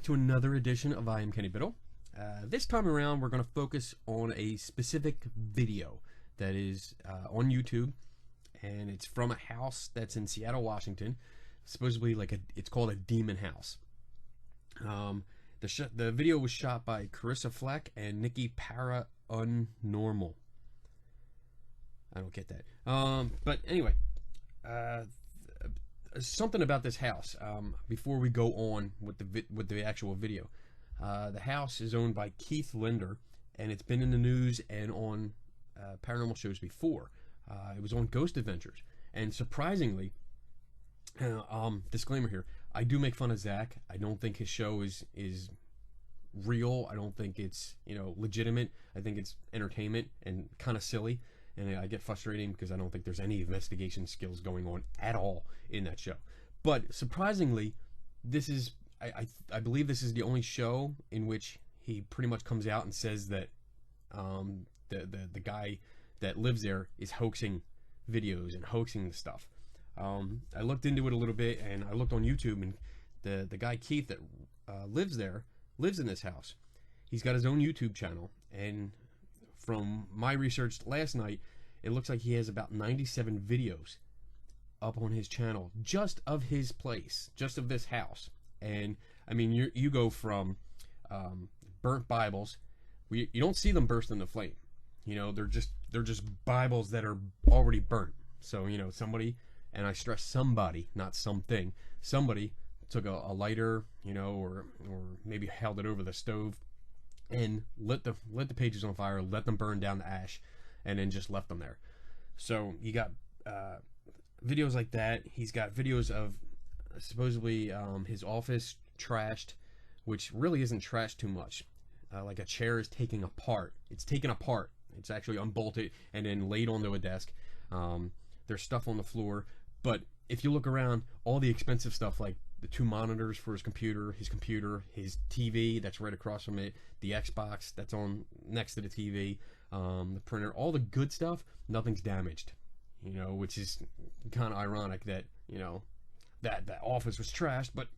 back to another edition of I Am Kenny Biddle. This time around, we're going to focus on a specific video that is on YouTube, and it's from a house that's in Seattle, Washington. Supposedly, it's called a demon house. The video was shot by Carissa Fleck and Nikki Para Unnormal. I don't get that. But anyway, something about this house. Before we go on with the actual video, the house is owned by Keith Linder, and it's been in the news and on paranormal shows before. It was on Ghost Adventures, and surprisingly, disclaimer here: I do make fun of Zach. I don't think his show is real. I don't think it's legitimate. I think it's entertainment and kind of silly. And I get frustrating because I don't think there's any investigation skills going on at all in that show. But surprisingly, I believe this is the only show in which he pretty much comes out and says that the guy that lives there is hoaxing videos and hoaxing the stuff. I looked into it a little bit, and I looked on YouTube, and the guy Keith that lives in this house. He's got his own YouTube channel, and from my research last night, it looks like he has about 97 videos up on his channel just of his place, just of this house. And I mean, you go from burnt Bibles. You don't see them burst into flame. They're just Bibles that are already burnt. So somebody, and I stress somebody, not something, somebody took a lighter, or maybe held it over the stove and lit the pages on fire, let them burn down to ash, and then just left them there. So you got videos like that. He's got videos of supposedly his office trashed, which really isn't trashed too much. Like a chair is taken apart. It's taken apart. It's actually unbolted and then laid onto a desk. There's stuff on the floor. But if you look around, all the expensive stuff, like the 2 monitors for his computer, his TV that's right across from it, the Xbox that's on next to the TV, the printer, all the good stuff, nothing's damaged. Which is kind of ironic that that office was trashed, but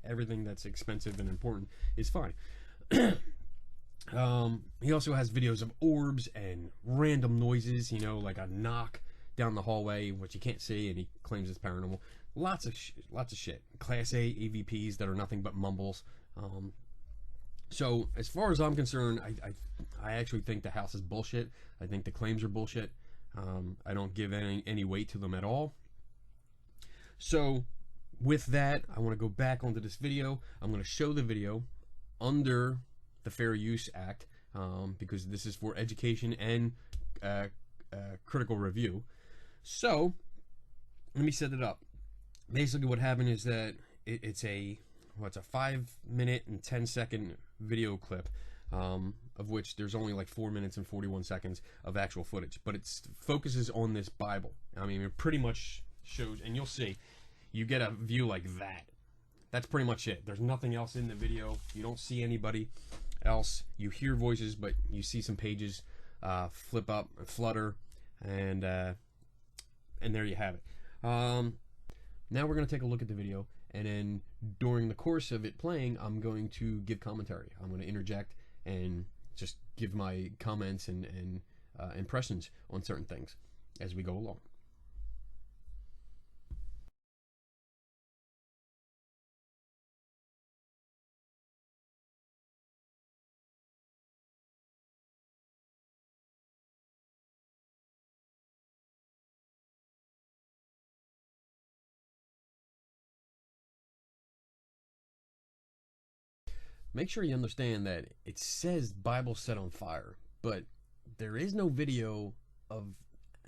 everything that's expensive and important is fine. He also has videos of orbs and random noises, like a knock down the hallway, which you can't see, and he claims it's paranormal. Lots of shit. Class A EVPs that are nothing but mumbles. So as far as I'm concerned, I actually think the house is bullshit. I think the claims are bullshit. I don't give any weight to them at all. So with that, I want to go back onto this video. I'm going to show the video under the Fair Use Act, because this is for education and critical review. So let me set it up. Basically what happened is that it's a 5-minute and 10-second video clip, of which there's only like 4 minutes and 41 seconds of actual footage, but it focuses on this Bible. I mean, it pretty much shows, and you'll see, you get a view like that. That's pretty much it. There's nothing else in the video. You don't see anybody else. You hear voices, but you see some pages flip up, flutter, and there you have it. Now we're going to take a look at the video, and then during the course of it playing, I'm going to give commentary. I'm going to interject and just give my comments and impressions on certain things as we go along. Make sure you understand that it says Bible set on fire, but there is no video of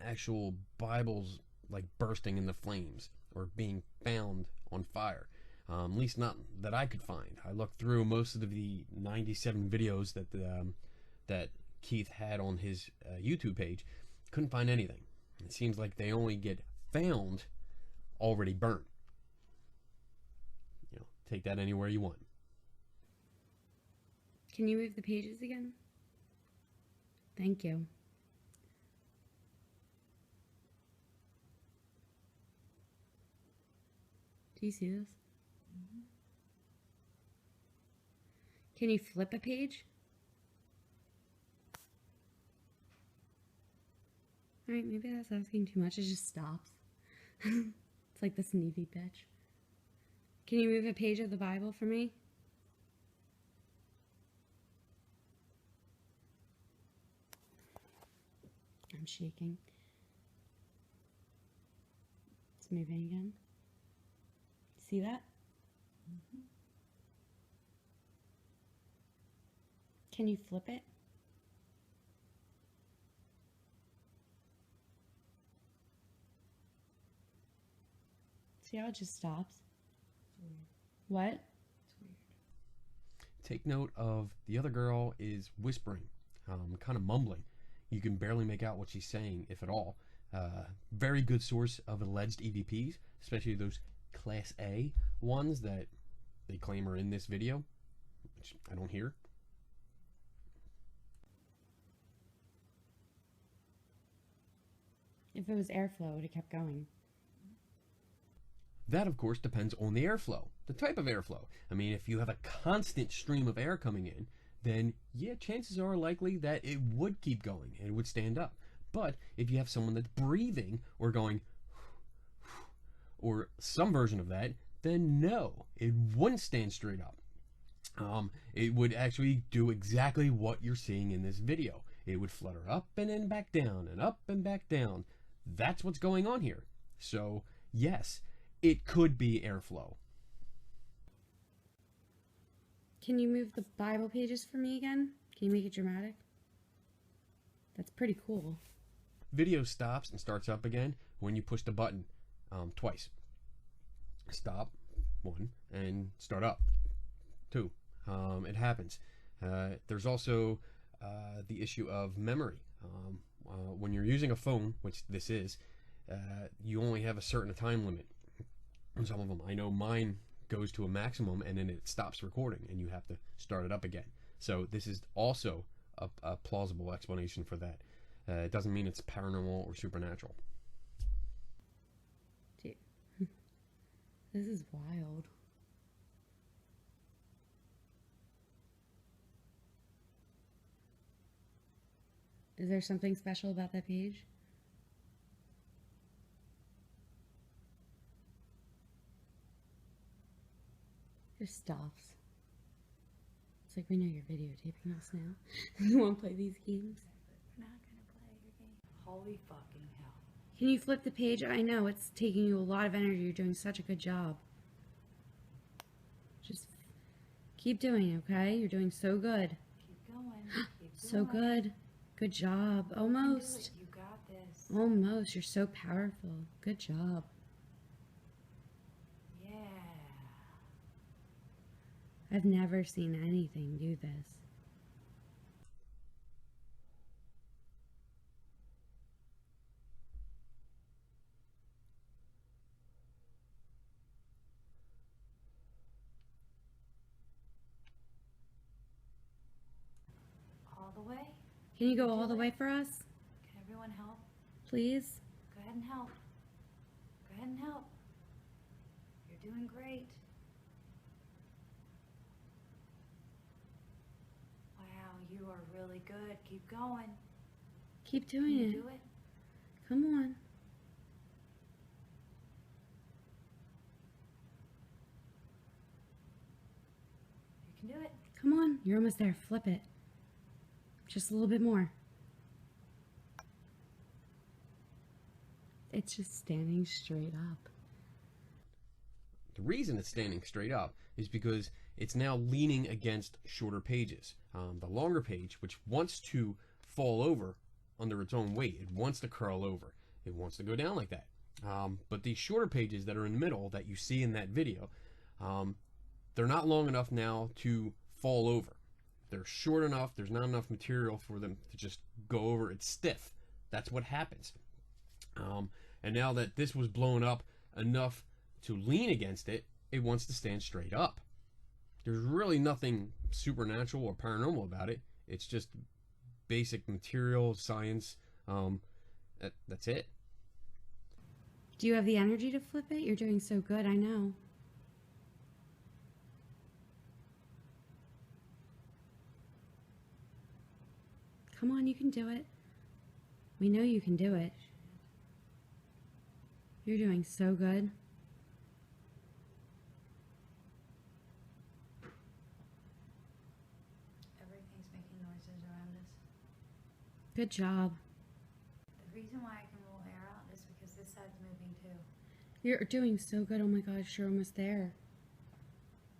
actual Bibles like bursting into flames or being found on fire. At least not that I could find. I looked through most of the 97 videos that Keith had on his YouTube page. Couldn't find anything. It seems like they only get found already burnt. Take that anywhere you want. Can you move the pages again? Thank you. Do you see this? Can you flip a page? Alright, maybe that's asking too much. It just stops. It's like this needy bitch. Can you move a page of the Bible for me? I'm shaking. It's moving again. See that? Mm-hmm. Can you flip it? See how it just stops? It's weird. What? It's weird. Take note of the other girl is whispering, kind of mumbling. You can barely make out what she's saying, if at all. Very good source of alleged EVPs, especially those Class A ones that they claim are in this video, which I don't hear. If it was airflow, it would have kept going. That, of course, depends on the airflow, the type of airflow. I mean, if you have a constant stream of air coming in, then yeah, chances are likely that it would keep going and it would stand up. But if you have someone that's breathing or going or some version of that, then no, it wouldn't stand straight up. It would actually do exactly what you're seeing in this video. It would flutter up and then back down and up and back down. That's what's going on here. So yes, it could be airflow. Can you move the Bible pages for me again? Can you make it dramatic? That's pretty cool. Video stops and starts up again when you push the button twice. Stop, 1, and start up, 2. It happens. There's also the issue of memory. When you're using a phone, which this is, you only have a certain time limit. Some of them, I know mine goes to a maximum and then it stops recording and you have to start it up again. So this is also a plausible explanation for that. It doesn't mean it's paranormal or supernatural. Dude, this is wild. Is there something special about that page? Just stops. It's like we know you're videotaping us now. You won't play these games. We're not gonna play your game. Holy fucking hell. Can you flip the page? I know it's taking you a lot of energy. You're doing such a good job. Just keep doing it, okay? You're doing so good. Keep going. Keep So going. good. Good job. You can do Almost. it. You got this. Almost. You're so powerful. Good job. Yeah. I've never seen anything do this. All the way. Can you go all the way for us, Can everyone help? please? Go ahead and help. Go ahead and help. You're doing great. Wow, you are really good. Keep going. Keep Can doing you it. do it? Come on. You can do it. Come on. You're almost there. Flip it. Just a little bit more. It's just standing straight up. The reason it's standing straight up is because it's now leaning against shorter pages. The longer page, which wants to fall over under its own weight, it wants to curl over. It wants to go down like that. But these shorter pages that are in the middle that you see in that video, they're not long enough now to fall over. They're short enough, there's not enough material for them to just go over. It's stiff. That's what happens. And now that this was blown up enough to lean against it, it wants to stand straight up. There's really nothing supernatural or paranormal about it. It's just basic material science. That's it. Do you have the energy to flip it? You're doing so good, I know. Come on, you can do it. We know you can do it. You're doing so good. Everything's making noises around us. Good job. The reason why I can roll air out is because this side's moving too. You're doing so good. Oh my gosh, you're almost there.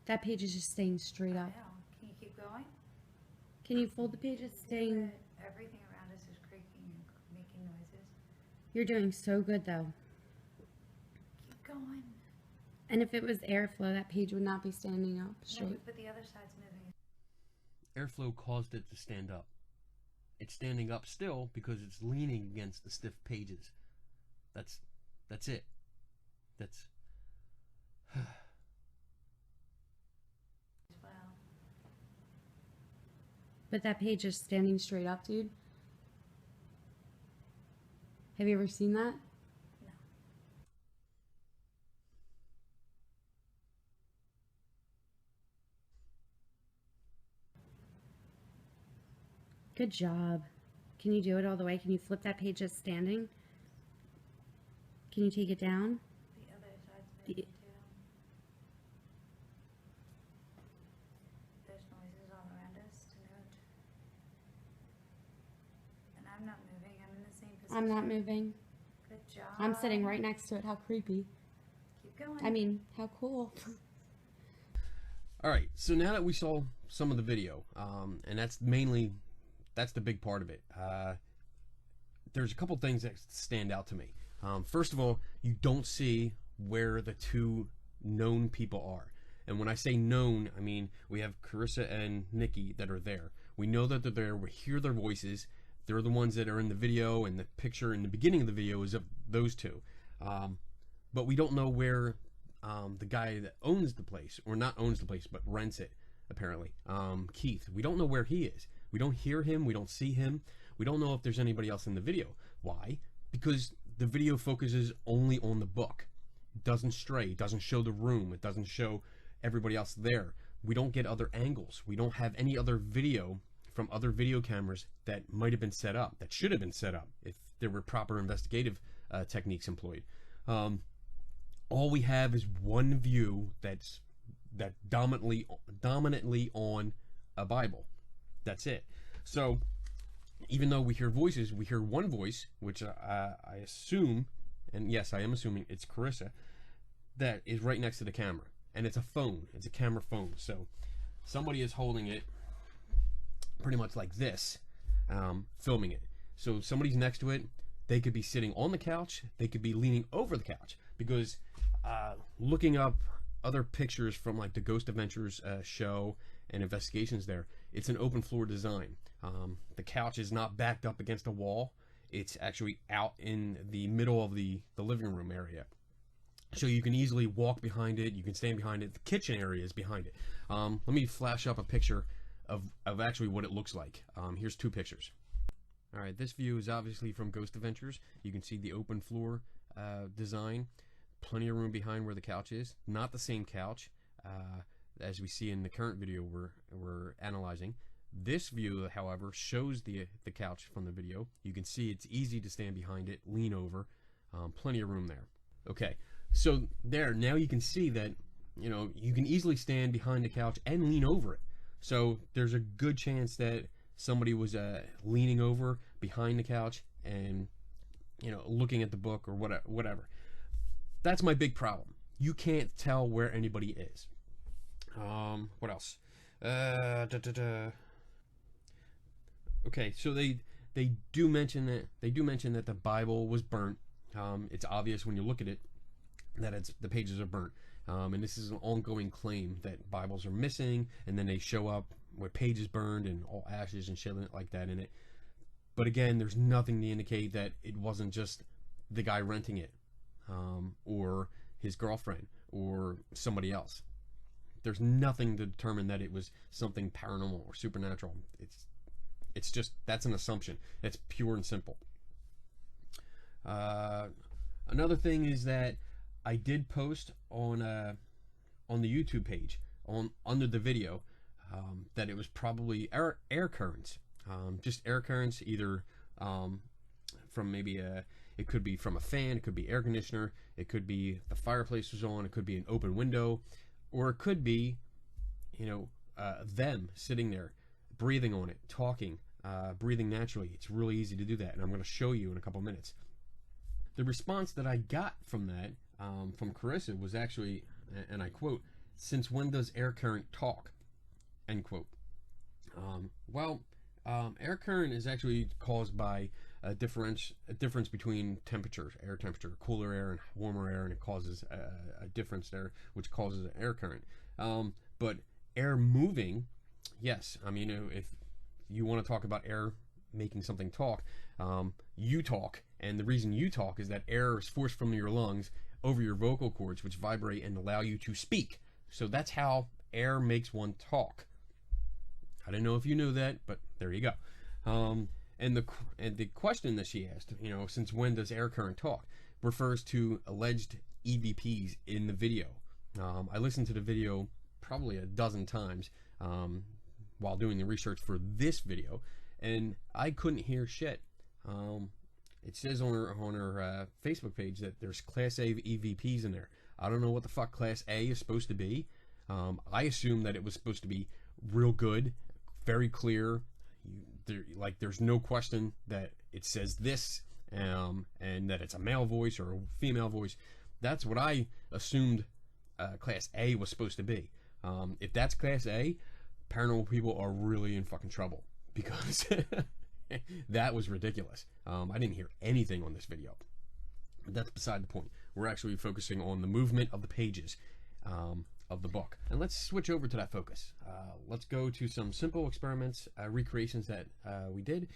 That page is just staying straight I up. know. Can you keep going? Can you fold the page? It's staying. Everything around us is creaking and making noises. You're doing so good though. Keep going. And if it was airflow, that page would not be standing up No, straight. but the other side's moving. Airflow caused it to stand up. It's standing up still because it's leaning against the stiff pages. That's it. That's As well. But that page is standing straight up, dude. Have you ever seen that? No. Good job. Can you do it all the way? Can you flip that page that's standing? Can you take it down? The other side's moving too. There's noises all around us to note. And I'm not moving. I'm in the same position. I'm not moving. Good job. I'm sitting right next to it. How creepy. Keep going. I mean, how cool. all right. So now that we saw some of the video, and that's the big part of it. There's a couple things that stand out to me. First of all, you don't see where the two known people are. And when I say known, I mean we have Carissa and Nikki that are there. We know that they're there. We hear their voices. They're the ones that are in the video, and the picture in the beginning of the video is of those two. But we don't know where the guy that owns the place, or not owns the place, but rents it, apparently, Keith. We don't know where he is. We don't hear him. We don't see him. We don't know if there's anybody else in the video. Why? Because the video focuses only on the book. It doesn't stray. It doesn't show the room. It doesn't show everybody else there. We don't get other angles. We don't have any other video from other video cameras that might have been set up, that should have been set up if there were proper investigative techniques employed. All we have is one view that's dominantly on a Bible. That's it. So even though we hear voices, we hear one voice, which I assume, and yes, I am assuming it's Carissa, that is right next to the camera. And it's a phone. It's a camera phone. So somebody is holding it pretty much like this, filming it. So somebody's next to it. They could be sitting on the couch. They could be leaning over the couch. Because looking up other pictures from like the Ghost Adventures show and investigations there, it's an open floor design. The couch is not backed up against a wall. It's actually out in the middle of the living room area. So you can easily walk behind it. You can stand behind it. The kitchen area is behind it. Let me flash up a picture of actually what it looks like. Here's two pictures. All right, this view is obviously from Ghost Adventures. You can see the open floor design. Plenty of room behind where the couch is. Not the same couch as we see in the current video we're analyzing. This view, however, shows the couch from the video. You can see it's easy to stand behind it, lean over. Plenty of room there. Okay, so there, now you can see that, you know, you can easily stand behind the couch and lean over it. So there's a good chance that somebody was leaning over behind the couch and, you know, looking at the book or whatever. That's my big problem. You can't tell where anybody is. What else? Okay, so they do mention that the Bible was burnt. It's obvious when you look at it that the pages are burnt. And this is an ongoing claim that Bibles are missing, and then they show up with pages burned and all ashes and shit like that in it. But again, there's nothing to indicate that it wasn't just the guy renting it, or his girlfriend, or somebody else. There's nothing to determine that it was something paranormal or supernatural. It's just, that's an assumption. It's pure and simple. Another thing is that I did post on the YouTube page under the video that it was probably air currents. Just air currents, either from maybe it could be from a fan, it could be air conditioner, it could be the fireplace was on, it could be an open window, or it could be, them sitting there, breathing on it, talking, breathing naturally. It's really easy to do that, and I'm going to show you in a couple minutes. The response that I got from that, from Carissa, was actually, and I quote, "Since when does air current talk?" End quote. Air current is actually caused by a difference between temperatures, air temperature, cooler air and warmer air, and it causes a difference there, which causes an air current. But air moving, yes. I mean, if you want to talk about air making something talk, you talk, and the reason you talk is that air is forced from your lungs over your vocal cords, which vibrate and allow you to speak. So that's how air makes one talk. I don't know if you knew that, but there you go. And the question that she asked, since when does air current talk, refers to alleged EVPs in the video. I listened to the video probably a dozen times while doing the research for this video, and I couldn't hear shit. It says on her Facebook page that there's Class A EVPs in there. I don't know what the fuck Class A is supposed to be. I assume that it was supposed to be real good, very clear. There's no question that it says this, and that it's a male voice or a female voice. That's what I assumed Class A was supposed to be. If that's Class A, paranormal people are really in fucking trouble, because that was ridiculous. I didn't hear anything on this video, but that's beside the point. We're actually focusing on the movement of the pages of the book, and let's switch over to that focus. Let's go to some simple experiments, recreations that we did.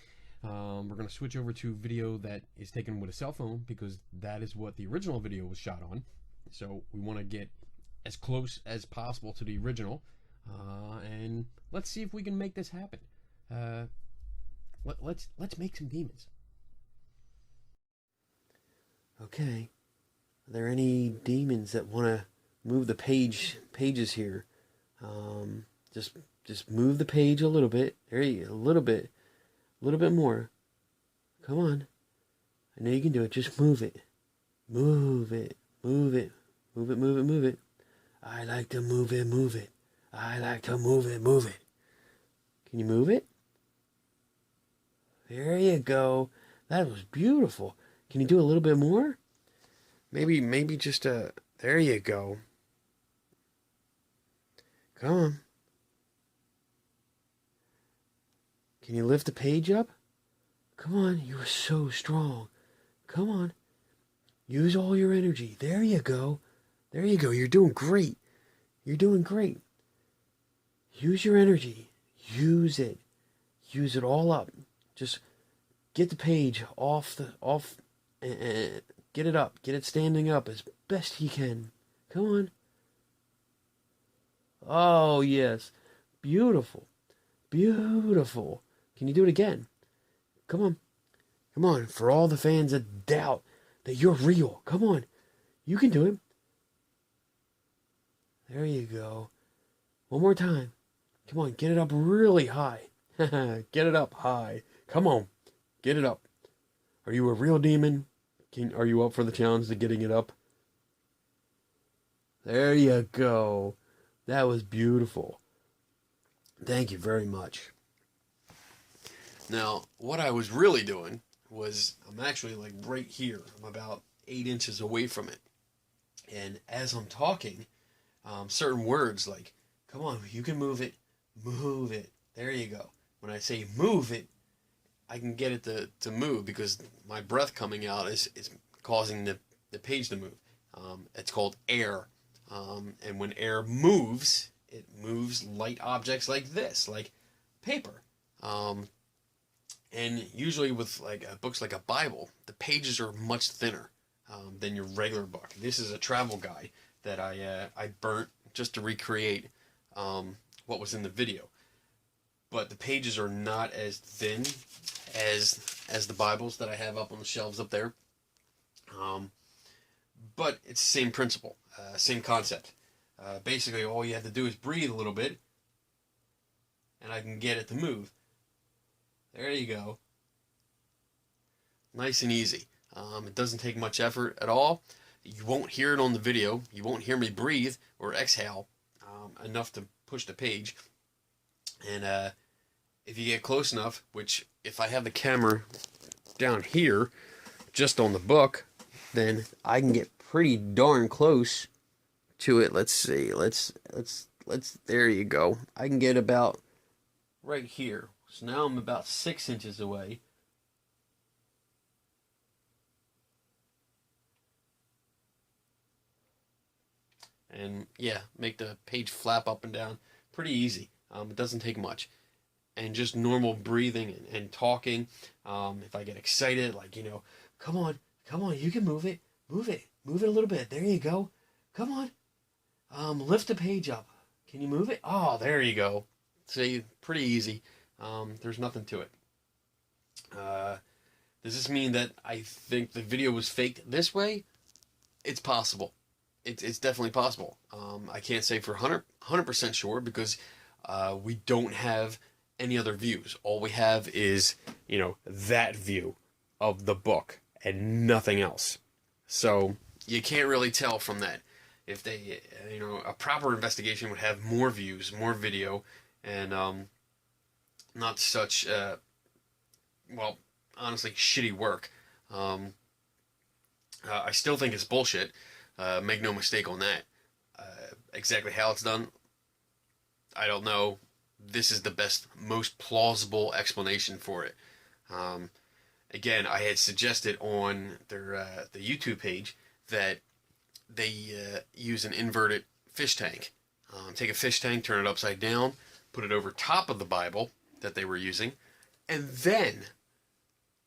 We're going to switch over to video that is taken with a cell phone, because that is what the original video was shot on. So we want to get as close as possible to the original, and let's see if we can make this happen. Let's make some demons. Okay, are there any demons that want to move the pages here? Just move the page a little bit. There you go, a little bit more. Come on, I know you can do it. Just move it. I like to move it. I like to move it. Can you move it? There you go. That was beautiful. Can you do a little bit more? Maybe just there you go. Come on. Can you lift the page up? Come on, you are so strong. Come on. Use all your energy. There you go. You're doing great. Use your energy. Use it. Use it all up. Just get the page off and get it up. Get it standing up as best you can. Come on. Oh, yes. Beautiful. Can you do it again? Come on. For all the fans that doubt that you're real. Come on. You can do it. There you go. One more time. Come on. Get it up really high. Get it up high. Come on. Get it up. Are you a real demon? Are you up for the challenge to getting it up? There you go. That was beautiful. Thank you very much. Now, what I was really doing was, I'm actually like right here. I'm about 8 inches away from it. And as I'm talking, certain words like, come on, you can move it. There you go. When I say move it, I can get it to move, because my breath coming out is causing the page to move. It's called air. And when air moves, it moves light objects like this, like paper. And usually with books like a Bible, the pages are much thinner than your regular book. This is a travel guide that I burnt just to recreate what was in the video. But the pages are not as thin as the Bibles that I have up on the shelves up there. But it's the same principle, same concept. Basically, all you have to do is breathe a little bit, and I can get it to move. There you go. Nice and easy. It doesn't take much effort at all. You won't hear it on the video. You won't hear me breathe or exhale enough to push the page. And if you get close enough, which if I have the camera down here, just on the book, then I can get pretty darn close to it. Let's see. Let's there you go. I can get about right here. So now I'm about 6 inches away. And yeah, make the page flap up and down. Pretty easy. It doesn't take much. And just normal breathing and talking. If I get excited, like, you know, come on, you can move it a little bit. There you go. Come on. Lift the page up. Can you move it? Oh, there you go. See, pretty easy. There's nothing to it. Does this mean that I think the video was faked this way? It's possible. It's definitely possible. I can't say for 100% sure because we don't have any other views. All we have is, you know, that view of the book and nothing else. So you can't really tell from that. If they, you know, a proper investigation would have more views, more video, and not such, well, honestly, shitty work. I still think it's bullshit. Make no mistake on that. Exactly how it's done, I don't know. This is the best, most plausible explanation for it. Again, I had suggested on their the YouTube page that they use an inverted fish tank. Take a fish tank, turn it upside down, put it over top of the Bible that they were using, and then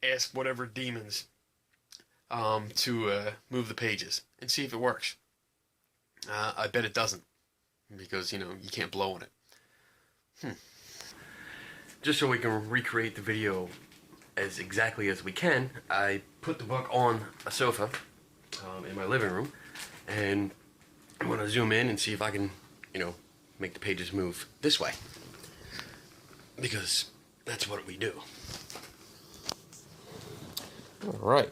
ask whatever demons to move the pages and see if it works. I bet it doesn't, because, you know, you can't blow on it. Just so we can recreate the video as exactly as we can, I put the book on a sofa in my living room, and I'm going to zoom in and see if I can, you know, make the pages move this way, because that's what we do. Alright,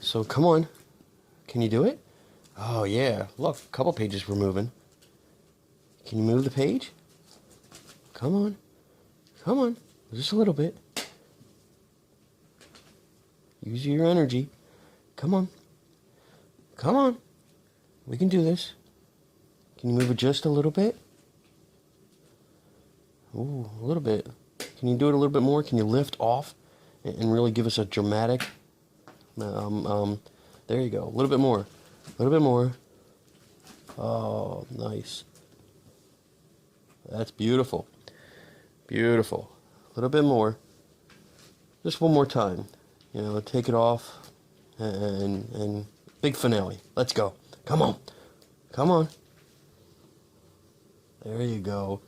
so come on, can you do it? Oh yeah, look, a couple pages were moving. Can you move the page? Come on, just a little bit. Use your energy. Come on, we can do this. Can you move it just a little bit? Ooh, a little bit. Can you do it a little bit more? Can you lift off and really give us a dramatic, there you go, a little bit more. Oh, nice. That's beautiful. Beautiful. A little bit more. Just one more time. You know, take it off and big finale. Let's go. Come on. There you go.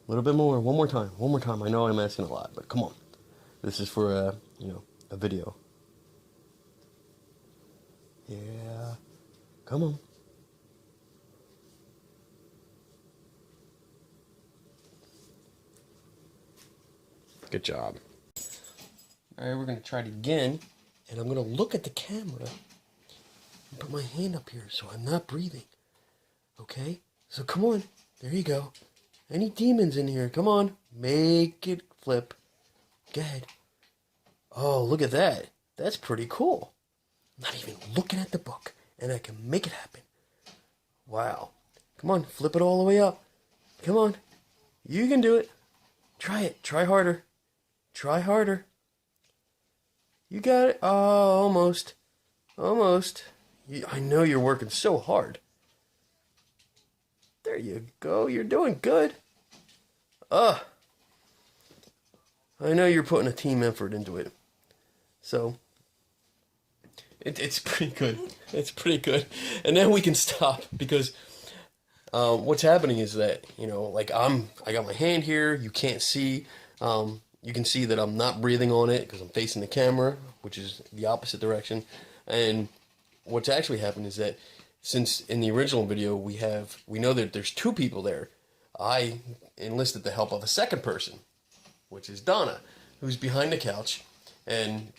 A little bit more. One more time. I know I'm asking a lot, but come on. This is for you know, a video. Yeah. Come on. Good job. Alright, we're going to try it again. And I'm going to look at the camera and put my hand up here so I'm not breathing. Okay? So come on. There you go. Any demons in here? Come on. Make it flip. Go ahead. Oh, look at that. That's pretty cool. I'm not even looking at the book, and I can make it happen. Wow. Come on, flip it all the way up. Come on. You can do it. Try it. Try harder. You got it. Oh, almost. I know you're working so hard. There you go. You're doing good. I know you're putting a team effort into it. So, it's pretty good. It's pretty good. And then we can stop, because what's happening is that, you know, like I got my hand here. You can't see. You can see that I'm not breathing on it because I'm facing the camera, which is the opposite direction. And what's actually happened is that since in the original video we know that there's two people there, I enlisted the help of a second person, which is Donna. who's behind the couch and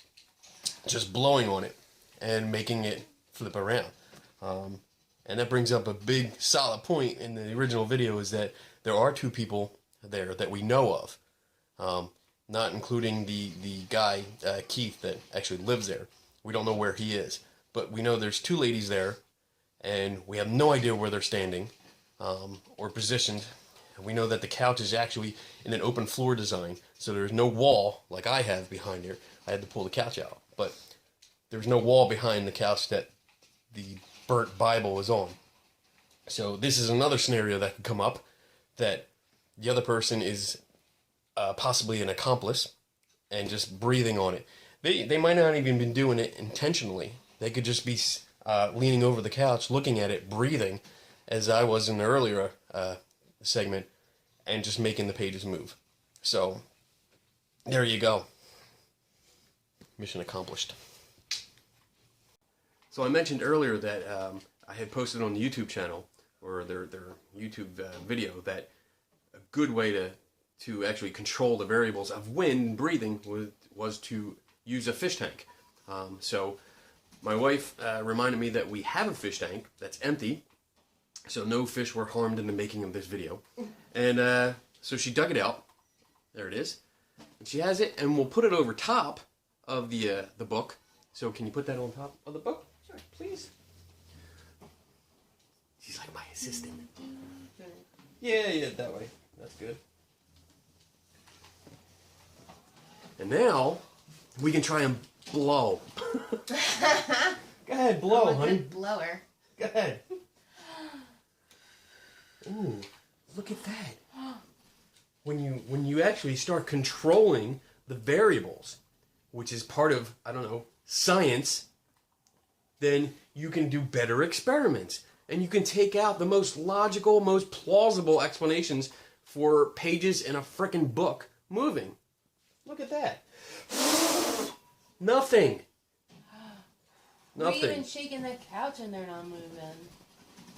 just blowing on it and making it flip around. And that brings up a big solid point in the original video, is that there are 2 people there that we know of, not including the guy, Keith, that actually lives there. We don't know where he is, but we know there's 2 ladies there, and we have no idea where they're standing or positioned. We know that the couch is actually in an open floor design, so there's no wall like I have behind here. I had to pull the couch out, but there's no wall behind the couch that the burnt Bible is on. So this is another scenario that could come up, that the other person is possibly an accomplice and just breathing on it. They might not even been doing it intentionally. They could just be leaning over the couch, looking at it, breathing, as I was in the earlier segment, and just making the pages move. So there you go. Mission accomplished. So I mentioned earlier that I had posted on the YouTube channel, or their YouTube video, that a good way to actually control the variables of wind and breathing was to use a fish tank. So my wife reminded me that we have a fish tank that's empty, so no fish were harmed in the making of this video. And so she dug it out. There it is. And she has it, and we'll put it over top of the book. So can you put that on top of the book? Sure, please. She's like my assistant. Yeah, that way. That's good. And now we can try and blow. Go ahead, blow, honey. Good blower. Go ahead. Ooh, look at that. When you actually start controlling the variables, which is part of, I don't know, science, then you can do better experiments. And you can take out the most logical, most plausible explanations for pages in a frickin' book moving. Look at that. Nothing. Nothing. We're even shaking the couch and they're not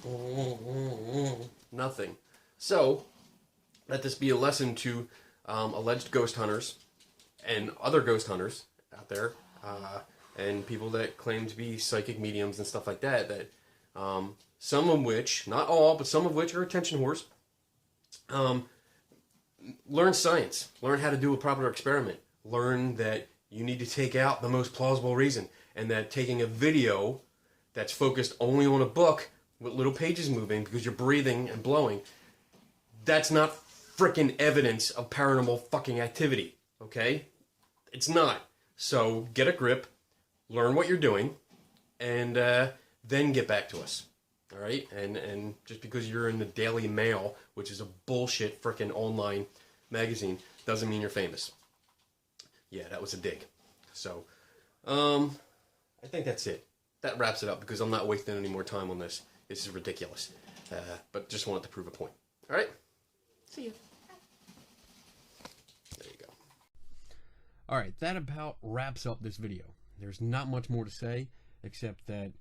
moving. Nothing. So, let this be a lesson to alleged ghost hunters and other ghost hunters out there, and people that claim to be psychic mediums and stuff like that, that some of which, not all, but some of which are attention whores. Learn science. Learn how to do a proper experiment. Learn that you need to take out the most plausible reason, and that taking a video that's focused only on a book with little pages moving because you're breathing and blowing, that's not frickin' evidence of paranormal fucking activity, okay? It's not. So get a grip, learn what you're doing, and then get back to us. All right, and just because you're in the Daily Mail, which is a bullshit frickin' online magazine, doesn't mean you're famous. Yeah, that was a dig. So, I think that's it. That wraps it up because I'm not wasting any more time on this. This is ridiculous. But just wanted to prove a point. All right. See you. There you go. All right, that about wraps up this video. There's not much more to say except that.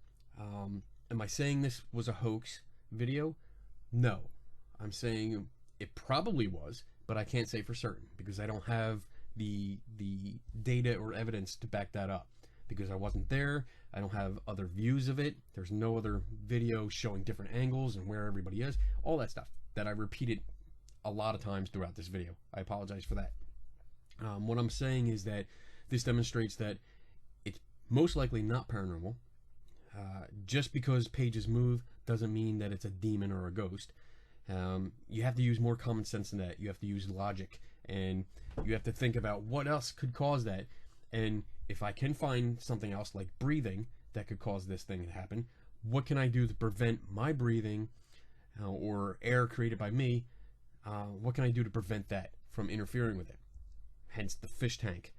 Am I saying this was a hoax video? No. I'm saying it probably was, but I can't say for certain because I don't have the data or evidence to back that up. Because I wasn't there, I don't have other views of it. There's no other video showing different angles and where everybody is. All that stuff that I repeated a lot of times throughout this video. I apologize for that. What I'm saying is that this demonstrates that it's most likely not paranormal. Just because pages move doesn't mean that it's a demon or a ghost. You have to use more common sense than that. You have to use logic, and you have to think about what else could cause that. And if I can find something else like breathing that could cause this thing to happen, what can I do to prevent my breathing or air created by me? What can I do to prevent that from interfering with it? Hence the fish tank.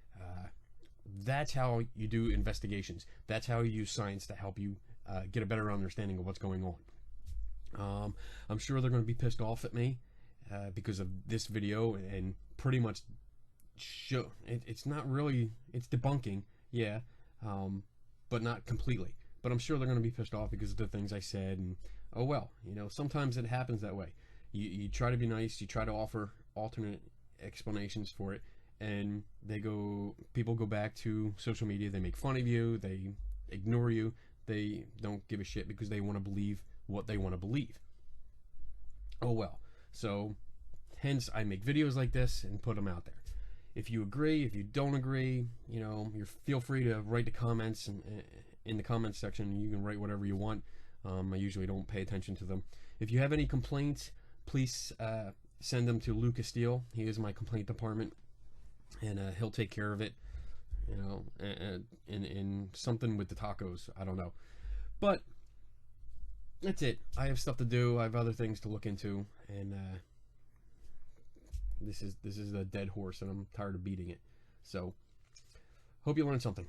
That's how you do investigations. That's how you use science to help you get a better understanding of what's going on. I'm sure they're going to be pissed off at me because of this video and pretty much show it's not really, it's debunking, yeah, but not completely. But I'm sure they're going to be pissed off because of the things I said, and oh well, you know, sometimes it happens that way. You try to be nice, you try to offer alternate explanations for it, and people go back to social media, they make fun of you, they ignore you, they don't give a shit because they want to believe what they want to believe. Oh well. So hence I make videos like this and put them out there. If you agree, if you don't agree, you feel free to write the comments in the comments section. You can write whatever you want. I usually don't pay attention to them. If you have any complaints, please send them to Lucas Steele. He is my complaint department, and he'll take care of it. In something with the tacos, I don't know, but that's it. I have stuff to do. I have other things to look into, and this is a dead horse, and I'm tired of beating it. So, hope you learned something.